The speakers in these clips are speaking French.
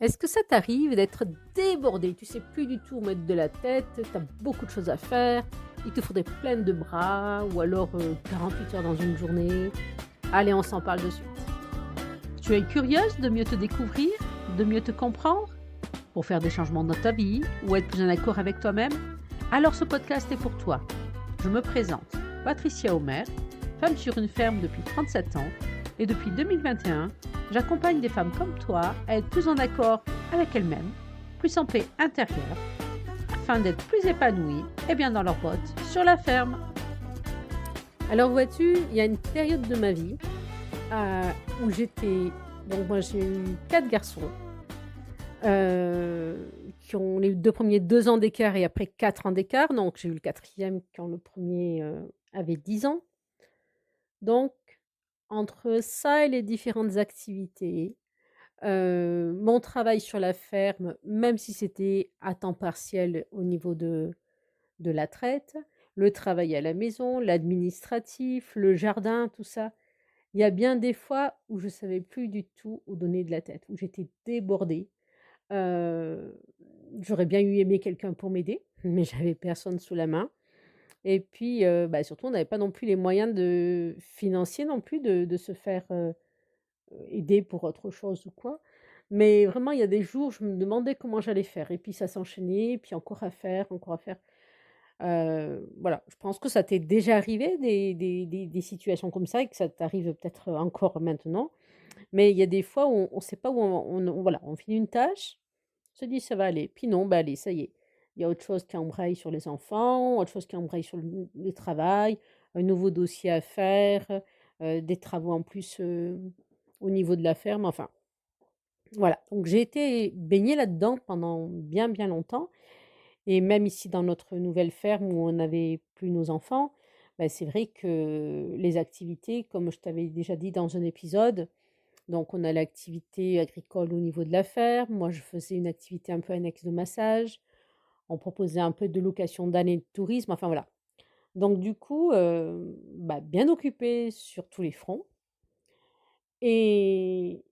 Est-ce que ça t'arrive d'être débordé? Tu sais plus du tout où mettre de la tête, tu as beaucoup de choses à faire, il te faudrait plein de bras ou alors 48 heures dans une journée? Allez, on s'en parle de suite. Tu es curieuse de mieux te découvrir, de mieux te comprendre, pour faire des changements dans ta vie ou être plus en accord avec toi-même? Alors ce podcast est pour toi. Je me présente, Patricia Omer, femme sur une ferme depuis 37 ans et depuis 2021, j'accompagne des femmes comme toi à être plus en accord avec elles-mêmes, plus en paix intérieure, afin d'être plus épanouies et bien dans leurs bottes sur la ferme. Alors vois-tu, il y a une période de ma vie où j'étais... Donc moi j'ai eu 4 garçons qui ont les 2 premiers 2 ans d'écart et après 4 ans d'écart. Donc j'ai eu le quatrième quand le premier avait 10 ans. Donc entre ça et les différentes activités, mon travail sur la ferme, même si c'était à temps partiel au niveau de la traite, le travail à la maison, l'administratif, le jardin, tout ça. Il y a bien des fois où je savais plus du tout où donner de la tête, où j'étais débordée. Heu, J'aurais bien eu aimé quelqu'un pour m'aider, mais j'avais personne sous la main et puis, bah, surtout on n'avait pas non plus les moyens financiers non plus de se faire, aider pour autre chose ou quoi. Mais vraiment, il y a des jours, je me demandais comment j'allais faire et puis ça s'enchaînait, puis encore à faire, encore à faire. Voilà, je pense que ça t'est déjà arrivé des situations comme ça et que ça t'arrive peut-être encore maintenant. Mais il y a des fois où on ne sait pas où voilà, on finit une tâche, on se dit: «Ça va aller», puis non, bah, allez, ça y est. Il y a autre chose qui embraye sur les enfants, autre chose qui embraye sur le travail, un nouveau dossier à faire, des travaux en plus, au niveau de la ferme, enfin, voilà. Donc j'ai été baignée là-dedans pendant bien, bien longtemps et même ici dans notre nouvelle ferme où on n'avait plus nos enfants, bah, c'est vrai que les activités, comme je t'avais déjà dit dans un épisode, donc on a l'activité agricole au niveau de la ferme. Moi, je faisais une activité un peu annexe de massage. On proposait un peu de location d'années de tourisme, enfin voilà. Donc du coup, bah, bien occupée sur tous les fronts et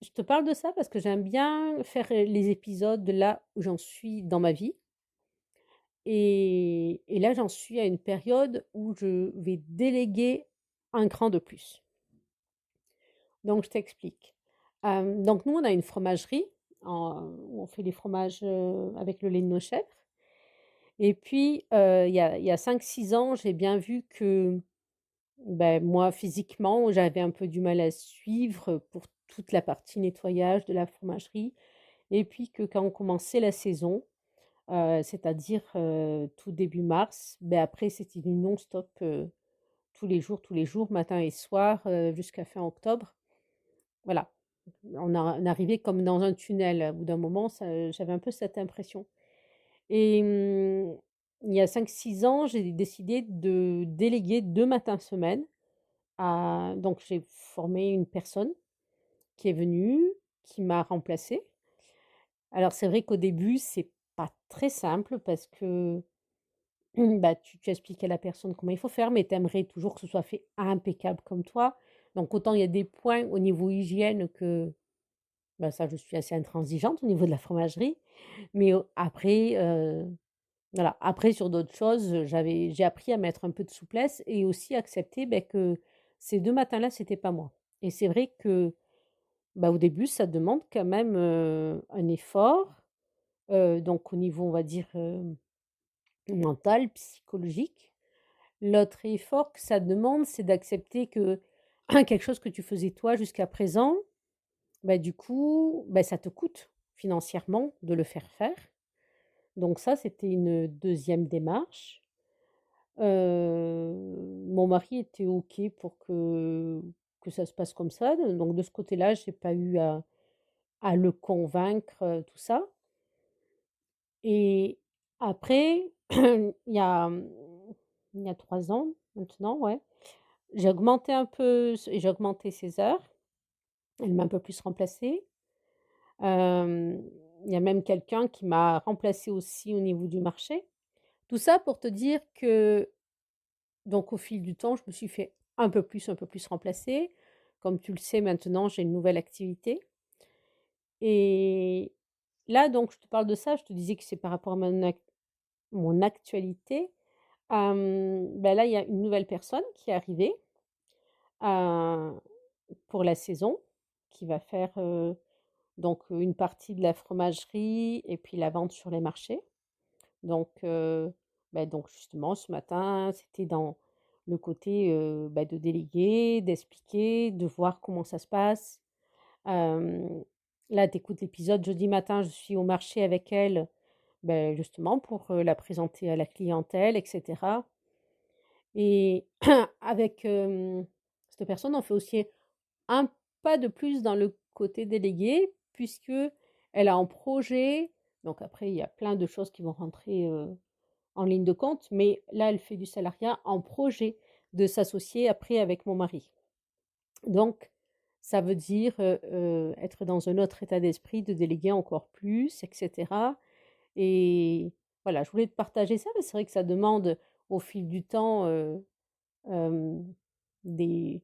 je te parle de ça parce que j'aime bien faire, les épisodes de là où j'en suis dans ma vie et là, j'en suis à une période où je vais déléguer un cran de plus. Donc je t'explique. Donc nous, on a une fromagerie où on fait les fromages, avec le lait de nos chèvres et puis, il y a 5-6 ans, j'ai bien vu que, ben moi, physiquement, j'avais un peu du mal à suivre pour toute la partie nettoyage de la fromagerie et puis que quand on commençait la saison, c'est-à-dire, tout début mars, ben après c'était du non-stop, tous les jours, matin et soir, jusqu'à fin octobre. Voilà. On arrivait comme dans un tunnel. Au bout d'un moment, ça j'avais un peu cette impression et il y a 5-6 ans, j'ai décidé de déléguer 2 matins semaine à donc j'ai formé une personne qui est venue, qui m'a remplacée. Alors c'est vrai qu'au début, c'est pas très simple parce que, bah, tu expliques à la personne comment il faut faire, mais tu aimerais toujours que ce soit fait impeccable comme toi. Donc autant il y a des points au niveau hygiène que bah, ça, je suis assez intransigeante au niveau de la fromagerie, mais après, voilà, après sur d'autres choses, j'ai appris à mettre un peu de souplesse et aussi accepter, beh, que ces 2 matins-là, c'était pas moi et c'est vrai que, bah, au début, ça demande quand même, un effort, donc au niveau, on va dire, mental, psychologique. L'autre effort que ça demande, c'est d'accepter que quelque chose que tu faisais toi jusqu'à présent, bah, du coup, bah, ça te coûte financièrement de le faire faire. Donc ça, c'était une deuxième démarche. Mon mari était OK pour que ça se passe comme ça, donc de ce côté-là, j'ai pas eu à le convaincre, tout ça et après, il y a, il y a 3 ans maintenant, ouais, j'ai augmenté ses heures. Elle m'a un peu plus remplacée. Hem, il y a même quelqu'un qui m'a remplacée aussi au niveau du marché. Tout ça pour te dire que donc au fil du temps, je me suis fait un peu plus remplacer. Comme tu le sais maintenant, j'ai une nouvelle activité Et là, donc, je te parle de ça, je te disais que c'est par rapport à mon actualité. Bah, là, il y a une nouvelle personne qui est arrivée euh, pour la saison, qui va faire donc une partie de la fromagerie et puis la vente sur les marchés. Donc, bah, donc justement, ce matin, c'était dans le côté bah, de déléguer, d'expliquer, de voir comment ça se passe. Là, tu écoutes l'épisode jeudi matin, je suis au marché avec elle, ben, justement pour la présenter à la clientèle, etc. Et avec cette personne, on fait aussi un pas de plus dans le côté délégué, puisque elle a un projet. Donc après, il y a plein de choses qui vont rentrer en ligne de compte, mais là, elle fait du salariat en projet de s'associer après avec mon mari. Donc, ça veut dire être dans un autre état d'esprit, de déléguer encore plus, etc. Et voilà, je voulais te partager ça, mais c'est vrai que ça demande au fil du temps euh, des,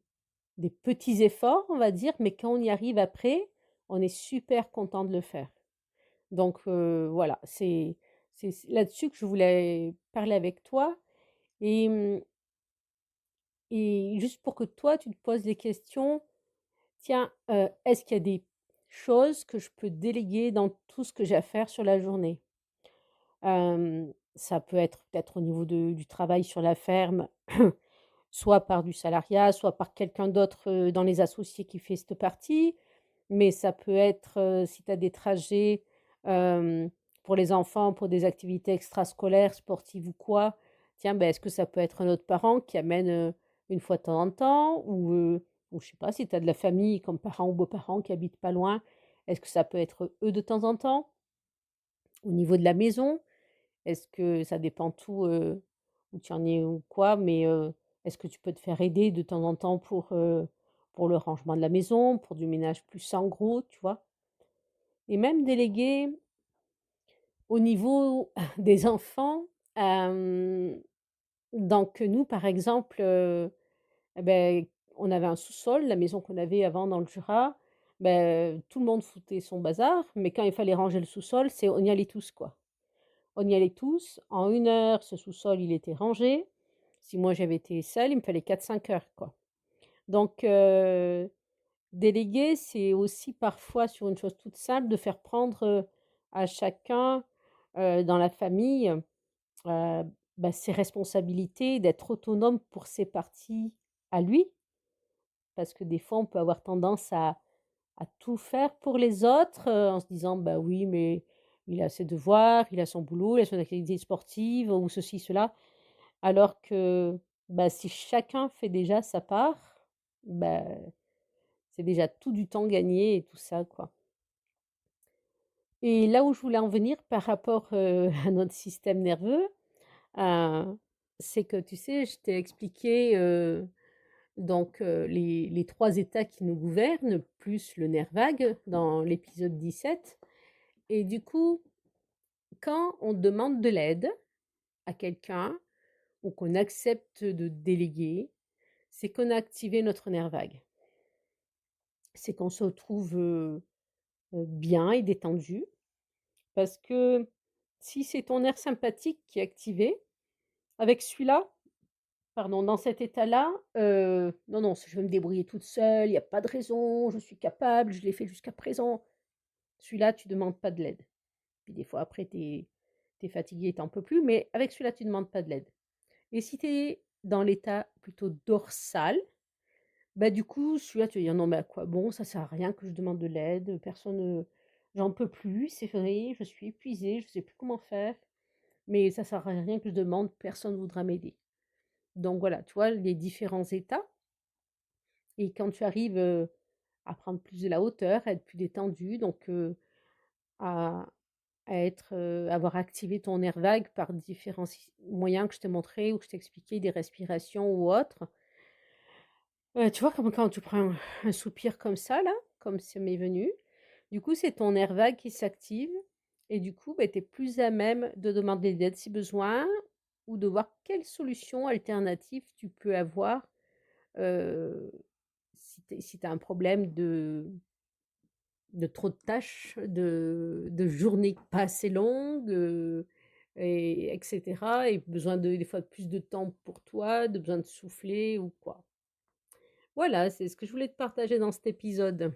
des petits efforts, on va dire, mais quand on y arrive après, on est super content de le faire. Donc voilà, c'est là-dessus que je voulais parler avec toi. Et, et juste pour que toi, tu te poses des questions. Tiens, est-ce qu'il y a des choses que je peux déléguer dans tout ce que j'ai à faire sur la journée? Ça peut être peut-être au niveau du travail sur la ferme, soit par du salariat, soit par quelqu'un d'autre, dans les associés qui fait cette partie. Mais ça peut être, si tu as des trajets, hem, pour les enfants, pour des activités extrascolaires, sportives ou quoi, tiens, ben, est-ce que ça peut être un autre parent qui amène, une fois de temps en temps? Ou je sais pas, si tu as de la famille comme parents ou beaux-parents qui habitent pas loin, est-ce que ça peut être eux de temps en temps? Au niveau de la maison, est-ce que ça dépend tout, où tu en es ou quoi, mais est-ce que tu peux te faire aider de temps en temps pour le rangement de la maison, pour du ménage plus en gros, tu vois? Et même déléguer au niveau des enfants, hem, donc nous, par exemple, et beh, on avait un sous-sol, la maison qu'on avait avant dans le Jura, tout le monde foutait son bazar, mais quand il fallait ranger le sous-sol, c'est on y allait tous, quoi. On y allait tous. En 1 heure, ce sous-sol, il était rangé. Si moi j'avais été seule, il me fallait 4-5 heures, quoi. Donc, déléguer, c'est aussi parfois sur une chose toute simple de faire prendre à chacun dans la famille ses responsabilités, d'être autonome pour ses parties à lui. Parce que des fois, on peut avoir tendance à tout faire pour les autres, en se disant: «Bah, oui, mais il a ses devoirs, il a son boulot, il a son activité sportive ou ceci, cela». Alors que, bah, si chacun fait déjà sa part, bah, c'est déjà tout du temps gagné et tout ça, quoi. Et là où je voulais en venir par rapport, à notre système nerveux, heu, c'est que, tu sais, je t'ai expliqué, donc les 3 états qui nous gouvernent, plus le nerf vague dans l'épisode 17. Et du coup, quand on demande de l'aide à quelqu'un ou qu'on accepte de déléguer, c'est qu'on a activé notre nerf vague. C'est qu'on se retrouve, bien et détendu parce que si c'est ton nerf sympathique qui est activé, avec celui-là, pardon, dans cet état-là, non, non, je vais me débrouiller toute seule, il y a pas de raison, je suis capable, je l'ai fait jusqu'à présent. Celui-là, tu demandes pas de l'aide. Puis des fois après tu es fatigué, tu en peux plus, mais avec celui-là, tu demandes pas de l'aide. Et si tu es dans l'état plutôt dorsal, bah, du coup, celui-là, tu vas dire: «Non, mais à quoi bon? Ça sert à rien que je demande de l'aide, personne, j'en peux plus, c'est vrai, je suis épuisée, je sais plus comment faire, mais ça sert à rien que je demande, personne voudra m'aider». Donc voilà, tu vois les différents états. Et quand tu arrives, à prendre plus de la hauteur, à être plus détendu, donc à être, avoir activé ton nerf vague par différents moyens que je t'ai montrés ou que je t'ai expliqué, des respirations ou autres. Tu vois, comme quand tu prends un soupir comme ça là, comme ça m'est venu, du coup, c'est ton nerf vague qui s'active et du coup, tu es plus à même de demander de l'aide si besoin ou de voir quelles solutions alternatives tu peux avoir, heu, si tu as un problème de trop de tâches, de journées pas assez longues, et etc. Et besoin des fois plus de temps pour toi, de besoin de souffler ou quoi. Voilà, c'est ce que je voulais te partager dans cet épisode.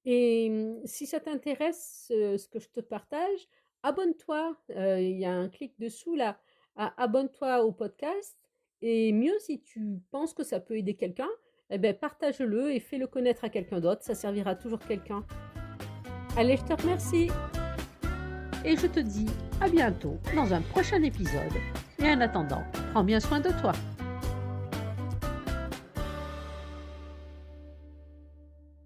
Et si ça t'intéresse, ce que je te partage, abonne-toi. Il y a un clic dessous là. Abonne-toi au podcast. Et mieux, si tu penses que ça peut aider quelqu'un, eh ben, partage-le et fais-le connaître à quelqu'un d'autre. Ça servira toujours quelqu'un. Allez, je te remercie. Et je te dis à bientôt dans un prochain épisode. Et en attendant, prends bien soin de toi.